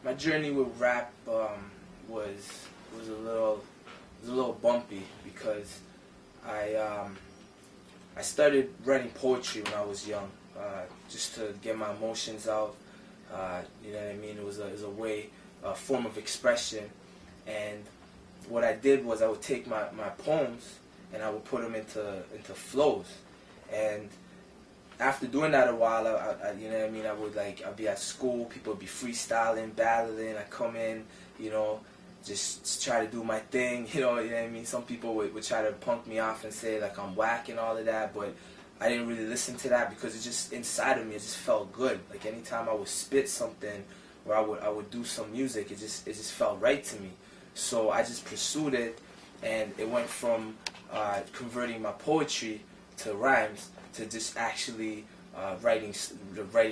my journey with rap was a little bumpy because I started writing poetry when I was young, just to get my emotions out. You know what I mean? It was a way, a form of expression. And what I did was I would take my poems and I would put them into flows. And after doing that a while, you know what I mean, I'd be at school, people would be freestyling, battling, I come in, you know, just try to do my thing, you know what I mean. Some people would try to punk me off and say like I'm whack and all of that, but I didn't really listen to that because it just, inside of me, it just felt good. Like anytime I would spit something or I would do some music, it just felt right to me. So I just pursued it, and it went from converting my poetry to rhymes to just actually writing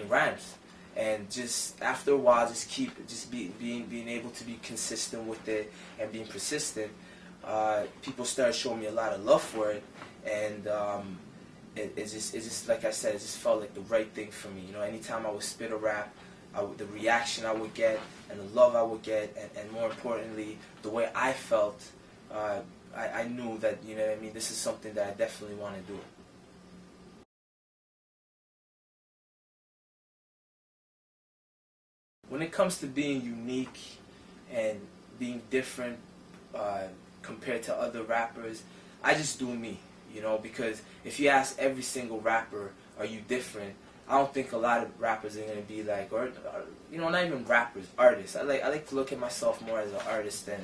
rhymes. And just after a while, being able to be consistent with it and being persistent, people started showing me a lot of love for it, and it just like I said, it just felt like the right thing for me. You know, anytime I would spit a rap, the reaction I would get and the love I would get, and more importantly, the way I felt, I knew that, you know what I mean, this is something that I definitely want to do. When it comes to being unique and being different compared to other rappers, I just do me, you know, because if you ask every single rapper, are you different? I don't think a lot of rappers are going to be like, or you know, not even rappers, artists. I like to look at myself more as an artist than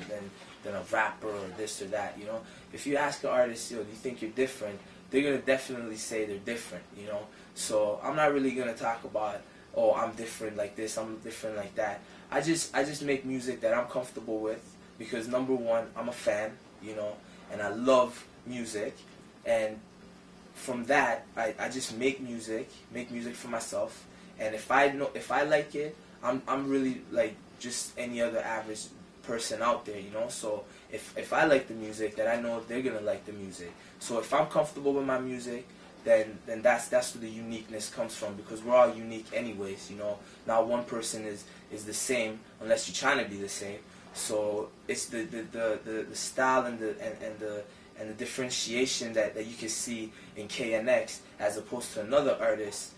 a rapper or this or that, you know. If you ask an artist, yo, do you think you're different? They're going to definitely say they're different, you know. So I'm not really going to talk about, oh, I'm different like this, I'm different like that. I just make music that I'm comfortable with because, number one, I'm a fan, you know, and I love music. And from that, I just make music for myself. And if I like it, I'm really like just any other average person out there, you know. So if I like the music, then I know they're gonna like the music. So if I'm comfortable with my music, then that's where the uniqueness comes from, because we're all unique anyways, you know. Not one person is the same unless you're trying to be the same. So it's the style and the differentiation that you can see in KNX as opposed to another artist.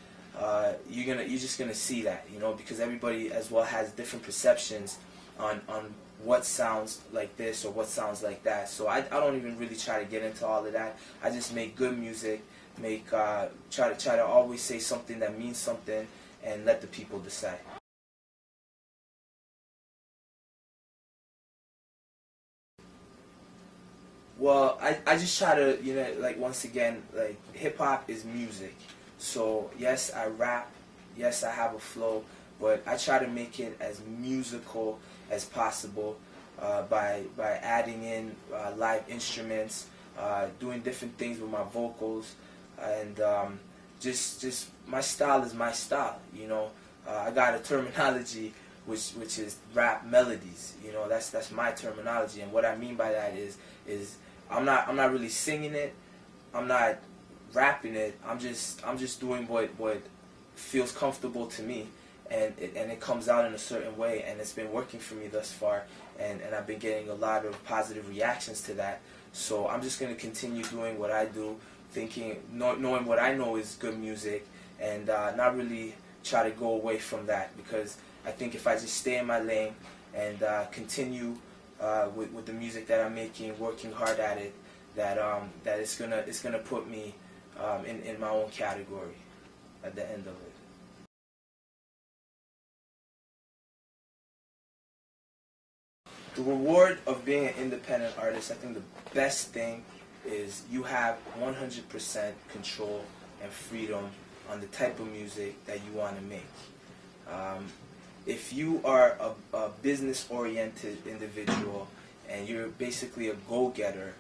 You're just gonna see that, you know, because everybody as well has different perceptions on what sounds like this or what sounds like that. So I don't even really try to get into all of that. I just make good music, try to always say something that means something, and let the people decide. Well, I just try to, you know, like, once again, like, hip-hop is music. So yes, I rap, yes, I have a flow, but I try to make it as musical as possible by adding in live instruments, doing different things with my vocals, and just my style is my style, you know. I got a terminology which is rap melodies, you know. That's my terminology, and what I mean by that is I'm not really singing it, I'm not rapping it, I'm just doing what feels comfortable to me, and it comes out in a certain way, and it's been working for me thus far, and I've been getting a lot of positive reactions to that. So I'm just going to continue doing what I do, knowing what I know is good music, and not really try to go away from that, because I think if I just stay in my lane and continue with the music that I'm making, working hard at it, that it's gonna put me in my own category at the end of it. The reward of being an independent artist, I think the best thing is you have 100% control and freedom on the type of music that you want to make. If you are a business-oriented individual and you're basically a go-getter,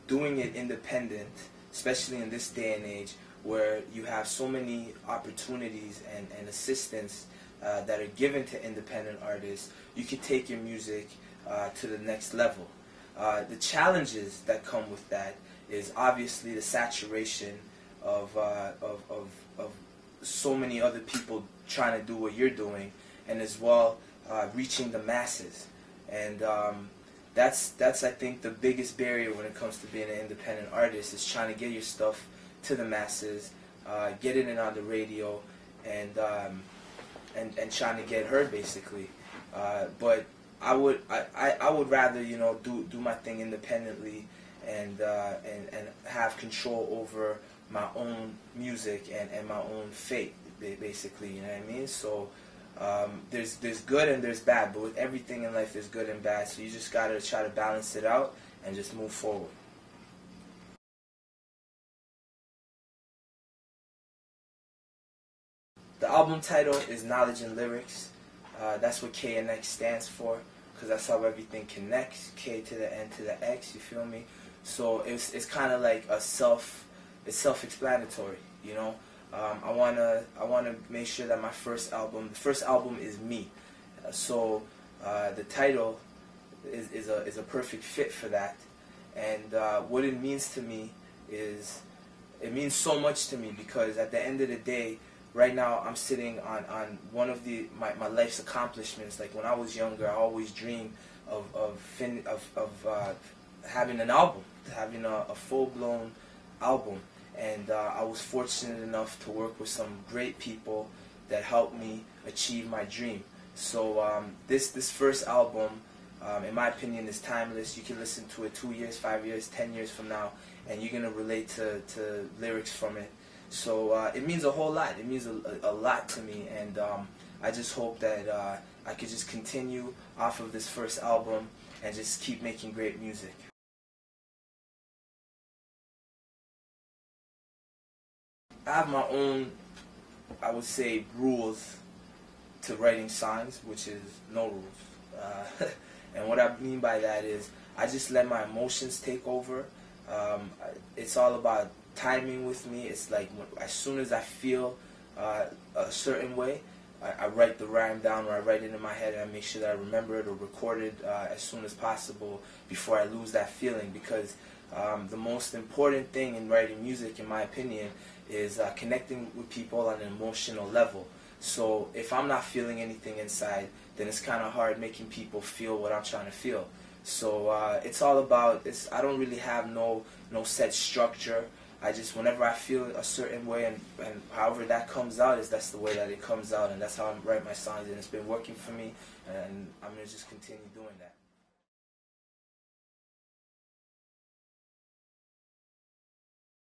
doing it independent, especially in this day and age where you have so many opportunities and assistance that are given to independent artists, you can take your music to the next level. The challenges that come with that is obviously the saturation of so many other people trying to do what you're doing, and as well reaching the masses. And that's I think the biggest barrier when it comes to being an independent artist, is trying to get your stuff to the masses, get it in on the radio, and trying to get heard, basically. But I would rather, you know, do my thing independently, and have control over my own music and my own fate, basically. You know what I mean? So there's good and there's bad, but with everything in life there's good and bad. So you just gotta try to balance it out and just move forward. The album title is Knowledge and Lyrics. That's what KNX stands for, because that's how everything connects. K to the N to the X. You feel me? So it's kind of like it's self-explanatory. You know, I wanna make sure that the first album is me. So the title is a perfect fit for that. And what it means to me is, it means so much to me, because at the end of the day, right now I'm sitting on one of my life's accomplishments. Like when I was younger, I always dreamed of having an album, having a full-blown album. And I was fortunate enough to work with some great people that helped me achieve my dream. So this first album, in my opinion, is timeless. You can listen to it 2 years, 5 years, 10 years from now, and you're gonna relate to lyrics from it. So it means a whole lot. It means a lot to me, and I just hope that I could just continue off of this first album and just keep making great music. I have my own, I would say, rules to writing songs, which is no rules. And what I mean by that is, I just let my emotions take over. It's all about timing with me. It's like as soon as I feel a certain way, I write the rhyme down, or I write it in my head, and I make sure that I remember it or record it as soon as possible before I lose that feeling. Because the most important thing in writing music, in my opinion, is connecting with people on an emotional level. So if I'm not feeling anything inside, then it's kind of hard making people feel what I'm trying to feel. So it's all about, I don't really have no set structure. I just, whenever I feel a certain way, and however that comes out, that's the way that it comes out, and that's how I write my songs, and it's been working for me, and I'm going to just continue doing that.